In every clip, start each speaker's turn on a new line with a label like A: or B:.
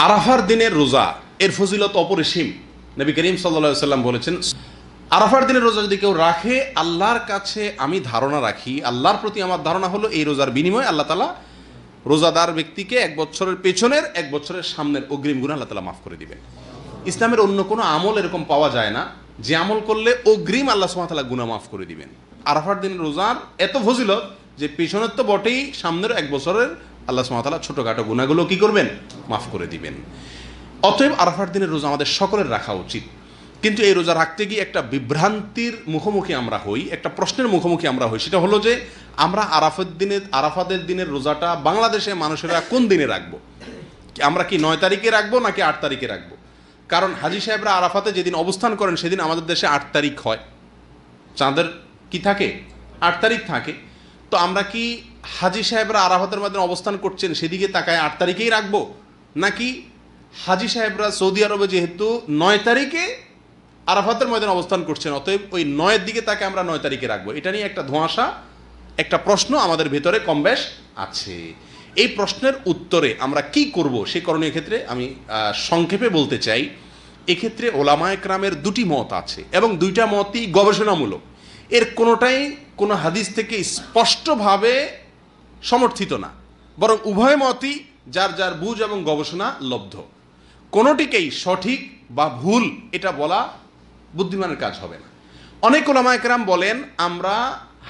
A: আরাফার দিনের রোজা এর ফজিলত অপরিসীম। নবী করিম সাল্লাল্লাহু আলাইহি সাল্লাম বলেছেন, আরাফার দিনের রোজা যদি কেউ রাখে, আল্লাহর কাছে আমি ধারণা রাখি, আল্লাহর প্রতি আমার ধারণা হলো এই রোজার বিনিময়ে আল্লাহ তাআলা রোজাদার ব্যক্তিকে 1 বছরের পেছনের 1 বছরের সামনের অগ্রিম গুনাহ আল্লাহ তাআলা মাফ করে দিবেন। ইসলামের অন্য কোনো আমল এরকম পাওয়া যায় না যে আমল করলে অগ্রিম আল্লাহ সুবহানাহু ওয়া তাআলা গুনাহ মাফ করে দিবেন। আরাফার দিনের রোজার এত ফজিলত যে পেছনের তো বটেই, সামনের 1 বছরের আল্লাহ সুবহানাহু ওয়া তাআলা ছোটখাটো গুনাহগুলো কি করবেন? মাফ করে দিবেন। অতএব আরাফার দিনের রোজা আমাদের সকলের রাখা উচিত। কিন্তু এই রোজা রাখতে গিয়ে একটা বিভ্রান্তির মুখোমুখি আমরা হই, একটা প্রশ্নের মুখোমুখি আমরা হই। সেটা হলো যে আমরা আরাফাতের দিনের রোজাটা বাংলাদেশে মানুষেরা কোন দিনে রাখবো? আমরা কি 9 তারিখে রাখবো নাকি 8 তারিখে রাখবো? কারণ হাজী সাহেবরা আরাফাতে যেদিন অবস্থান করেন সেদিন আমাদের দেশে 8 তারিখ হয়, চাঁদের কি থাকে 8 তারিখ থাকে। তো আমরা কি হাজী সাহেবরা আরাফাতের মধ্যে অবস্থান করছেন সেদিকে তাকায় 8 তারিখেই রাখবো, নাকি হাজী সাহেবরা সৌদি আরবে যেহেতু 9 তারিখে আরাফাতের ময়দানে অবস্থান করছেন, অতএব ওই 9-এর দিকে তাকে আমরা 9 তারিখে রাখবো? এটা নিয়ে একটা ধোঁয়াশা, একটা প্রশ্ন আমাদের ভেতরে কমবেশ আছে। এই প্রশ্নের উত্তরে আমরা কি করব সেই করণীয় ক্ষেত্রে আমি সংক্ষেপে বলতে চাই, এক্ষেত্রে ওলামায়ে কেরামের দুটি মত আছে এবং দুইটা মতই গবেষণামূলক। এর কোনোটাই কোনো হাদিস থেকে স্পষ্টভাবে সমর্থিত না, বরং উভয় মতই যার যার বুঝ এবং গবেষণা লব্ধ। কোনোটিকেই সঠিক বা ভুল এটা বলা বুদ্ধিমানের কাজ হবে না। অনেক ওলামায়ে কেরাম বলেন, আমরা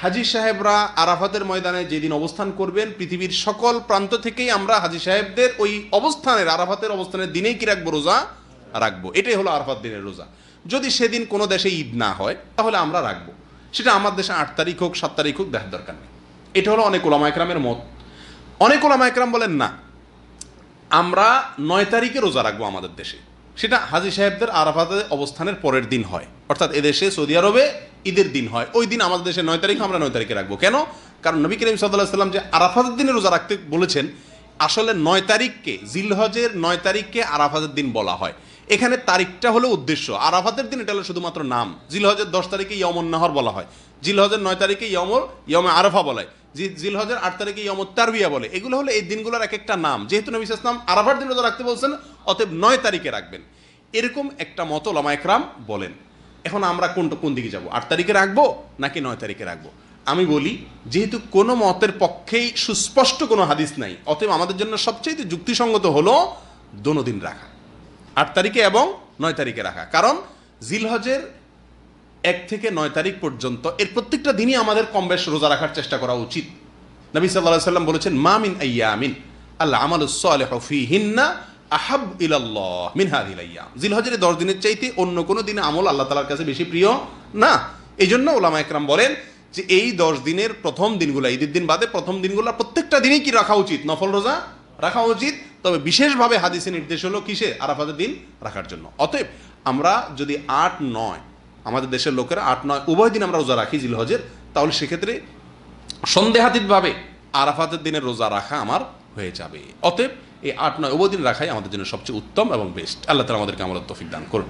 A: হাজী সাহেবরা আরাফাতের ময়দানে যেদিন অবস্থান করবেন, পৃথিবীর সকল প্রান্ত থেকেই আমরা হাজী সাহেবদের ওই অবস্থানের আরাফাতের অবস্থানের দিনেই কি রাখবো? রোজা রাখবো। এটাই হলো আরাফাত দিনের রোজা। যদি সেদিন কোনো দেশে ঈদ না হয় তাহলে আমরা রাখবো, সেটা আমার দেশে 8 তারিখ হোক 7 তারিখ হোক, দেখার দরকার নেই। এটা হলো অনেক ওলামায়ে কেরামের মত। অনেক ওলামায়ে কেরাম বলেন না, আমরা 9 তারিখে রোজা রাখবো আমাদের দেশে, সেটা হাজী সাহেবদের আরাফাতে অবস্থানের পরের দিন হয়, অর্থাৎ এদেশে সৌদি আরবে ঈদের দিন হয়, ওই দিন আমাদের দেশে 9 তারিখ, আমরা 9 তারিখে রাখবো। কেন? কারণ নবী করিম সাল্লাল্লাহু আলাইহি সাল্লাম যে আরাফাতের দিনে রোজা রাখতে বলেছেন, আসলে 9 তারিখকে, জিলহজের 9 তারিখকে আরাফাতের দিন বলা হয়। এখানে তারিখটা হলো উদ্দেশ্য, আরাফাতের দিন এটা হলো শুধুমাত্র নাম। জিলহজের 10 তারিখে ইয়মুন নাহর বলা হয়, জিলহজের 9 তারিখে ইয়মে আরাফা বলা হয়, জিলহজের 8 তারিখে ইয়মুত তারবিয়া বলে। এগুলো হলো এই দিনগুলোর এক একটা নাম। যেহেতু নবী সাল্লাল্লাহু আলাইহি ওয়াসাল্লাম আরাফার দিন রোজা রাখতে বলছেন, অতএব 9 তারিখে রাখবেন, এরকম একটা মত ওলামায়ে কেরাম বলেন। এখন আমরা কোন দিকে যাব? 8 তারিখে রাখবো নাকি 9 তারিখে রাখবো? আমি বলি, যেহেতু কোনো মতের পক্ষেই সুস্পষ্ট কোনো হাদিস নাই, অতএব আমাদের জন্য সবচেয়ে যুক্তিসঙ্গত হলো দোনো দিন রাখা, 8 তারিখে এবং 9 তারিখে রাখা। কারণ জিলহজের 1 থেকে 9 তারিখ পর্যন্ত এর প্রত্যেকটা দিনই আমাদের কমবেশ রোজা রাখার চেষ্টা করা উচিত। নবী সাল্লাল্লাহু আলাইহি সাল্লাম বলেছেন, মা মিন আইয়ামিন আল আমালুস সালিহু ফীহিন্না আহাব ইলাল্লাহ মিন হাযিহিল আইয়াম। জিলহজের 10 দিনের চাইতে অন্য কোনো দিনে আমল আল্লাহ তাআলার কাছে বেশি প্রিয় না। এইজন্য ওলামায়ে কেরাম বলেন যে এই 10 দিনের প্রথম দিনগুলো, ঈদের দিন বাদে প্রথম দিনগুলো প্রত্যেকটা দিনই কি রাখা উচিত? নফল রোজা রাখা উচিত। তবে বিশেষভাবে হাদিসে নির্দেশ হলো কিসে? আরাফাতের দিন রাখার জন্য। অতএব আমরা যদি 8-9, আমাদের দেশের লোকেরা 8-9 উভয় দিন আমরা রোজা রাখি জিলহজের, তাহলে সেক্ষেত্রে সন্দেহাতীতভাবে আরাফাতের দিনের রোজা রাখা আমার হয়ে যাবে। অতএব এই 8-9 উভয় দিন রাখাই আমাদের জন্য সবচেয়ে উত্তম এবং বেস্ট। আল্লাহ তাআলা আমাদেরকে আমলের তৌফিক দান করুন।